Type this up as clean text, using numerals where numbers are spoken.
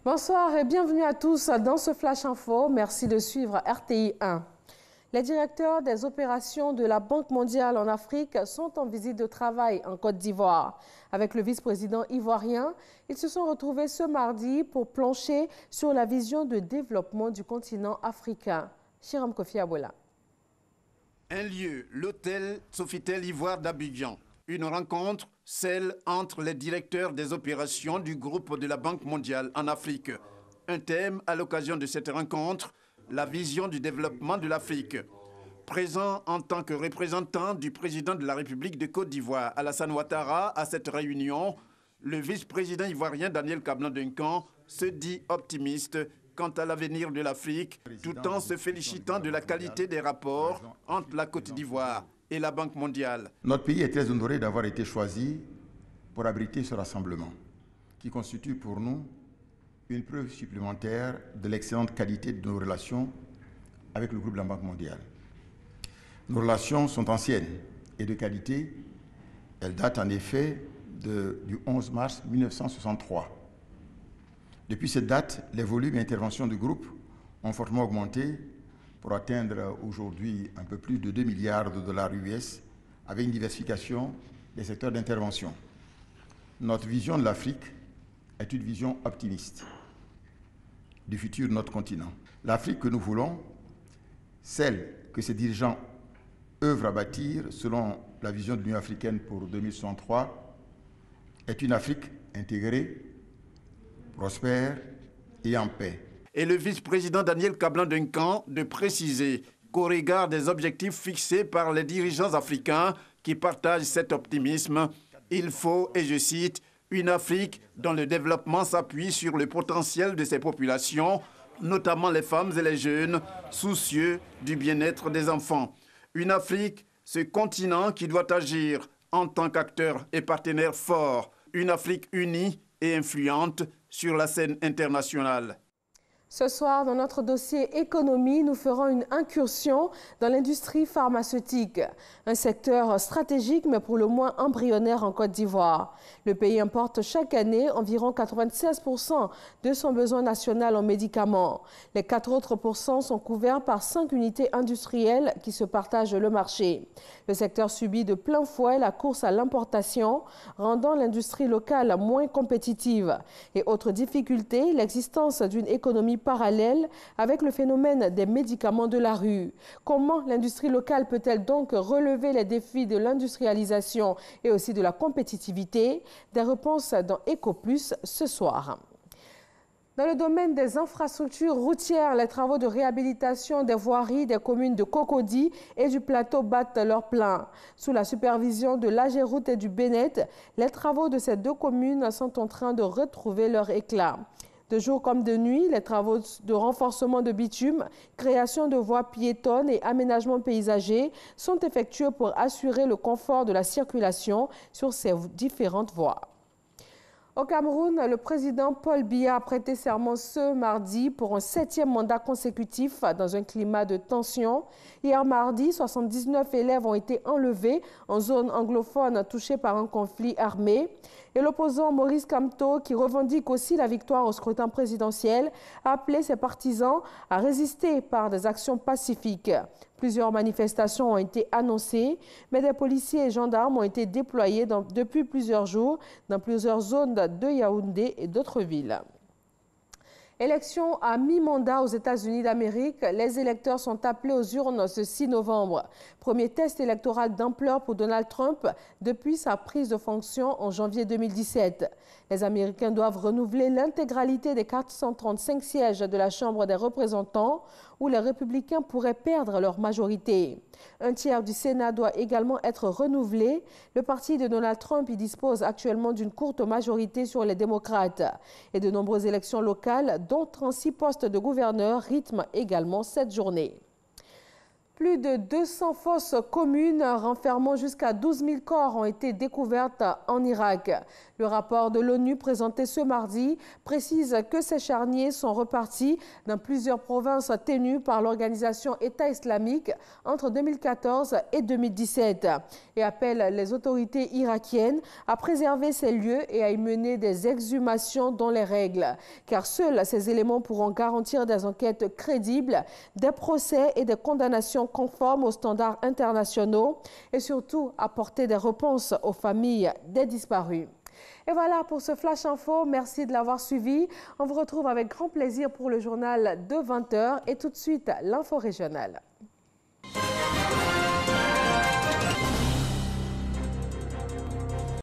Bonsoir et bienvenue à tous dans ce Flash Info. Merci de suivre RTI 1. Les directeurs des opérations de la Banque mondiale en Afrique sont en visite de travail en Côte d'Ivoire. Avec le vice-président ivoirien, ils se sont retrouvés ce mardi pour plancher sur la vision de développement du continent africain. Chiram Kofi Abola. Un lieu, l'hôtel Sofitel Ivoire d'Abidjan. Une rencontre, celle entre les directeurs des opérations du groupe de la Banque mondiale en Afrique. Un thème à l'occasion de cette rencontre, la vision du développement de l'Afrique. Présent en tant que représentant du président de la République de Côte d'Ivoire, Alassane Ouattara, à cette réunion, le vice-président ivoirien Daniel Kablan-Duncan se dit optimiste quant à l'avenir de l'Afrique, tout en se félicitant de la qualité des rapports entre la Côte d'Ivoire et la Banque mondiale. Notre pays est très honoré d'avoir été choisi pour abriter ce rassemblement, qui constitue pour nous une preuve supplémentaire de l'excellente qualité de nos relations avec le groupe de la Banque mondiale. Nos relations sont anciennes et de qualité. Elles datent en effet du 11 mars 1963. Depuis cette date, les volumes et interventions du groupe ont fortement augmenté pour atteindre aujourd'hui un peu plus de 2 milliards de dollars US avec une diversification des secteurs d'intervention. Notre vision de l'Afrique est une vision optimiste du futur de notre continent. L'Afrique que nous voulons, celle que ses dirigeants œuvrent à bâtir selon la vision de l'Union africaine pour 2063, est une Afrique intégrée, prospère et en paix. Et le vice-président Daniel Kablan-Duncan de préciser qu'au regard des objectifs fixés par les dirigeants africains qui partagent cet optimisme, il faut, et je cite, une Afrique dont le développement s'appuie sur le potentiel de ses populations, notamment les femmes et les jeunes, soucieux du bien-être des enfants. Une Afrique, ce continent qui doit agir en tant qu'acteur et partenaire fort. Une Afrique unie et influente sur la scène internationale. Ce soir, dans notre dossier économie, nous ferons une incursion dans l'industrie pharmaceutique, un secteur stratégique mais pour le moins embryonnaire en Côte d'Ivoire. Le pays importe chaque année environ 96% de son besoin national en médicaments. Les 4 autres pourcents sont couverts par 5 unités industrielles qui se partagent le marché. Le secteur subit de plein fouet la course à l'importation, rendant l'industrie locale moins compétitive. Et autre difficulté, l'existence d'une économie parallèle avec le phénomène des médicaments de la rue. Comment l'industrie locale peut-elle donc relever les défis de l'industrialisation et aussi de la compétitivité? Des réponses dans EcoPlus ce soir. Dans le domaine des infrastructures routières, les travaux de réhabilitation des voiries des communes de Cocody et du Plateau battent leur plein. Sous la supervision de l'AGEROUTE et du BNET, les travaux de ces deux communes sont en train de retrouver leur éclat. De jour comme de nuit, les travaux de renforcement de bitume, création de voies piétonnes et aménagement paysager sont effectués pour assurer le confort de la circulation sur ces différentes voies. Au Cameroun, le président Paul Biya a prêté serment ce mardi pour un 7e mandat consécutif dans un climat de tension. Hier mardi, 79 élèves ont été enlevés en zone anglophone touchée par un conflit armé. Et l'opposant Maurice Kamto, qui revendique aussi la victoire au scrutin présidentiel, a appelé ses partisans à résister par des actions pacifiques. Plusieurs manifestations ont été annoncées, mais des policiers et gendarmes ont été déployés depuis plusieurs jours dans plusieurs zones de Yaoundé et d'autres villes. Élection à mi-mandat aux États-Unis d'Amérique, les électeurs sont appelés aux urnes ce 6 novembre. Premier test électoral d'ampleur pour Donald Trump depuis sa prise de fonction en janvier 2017. Les Américains doivent renouveler l'intégralité des 435 sièges de la Chambre des représentants où les républicains pourraient perdre leur majorité. Un tiers du Sénat doit également être renouvelé. Le parti de Donald Trump y dispose actuellement d'une courte majorité sur les démocrates. Et de nombreuses élections locales, dont 36 postes de gouverneur, rythment également cette journée. Plus de 200 fosses communes renfermant jusqu'à 12 000 corps ont été découvertes en Irak. Le rapport de l'ONU présenté ce mardi précise que ces charniers sont repartis dans plusieurs provinces tenues par l'organisation État islamique entre 2014 et 2017 et appelle les autorités irakiennes à préserver ces lieux et à y mener des exhumations dans les règles. Car seuls ces éléments pourront garantir des enquêtes crédibles, des procès et des condamnations conformes aux standards internationaux et surtout apporter des réponses aux familles des disparus. Et voilà pour ce Flash Info. Merci de l'avoir suivi. On vous retrouve avec grand plaisir pour le journal de 20h et tout de suite l'info régionale.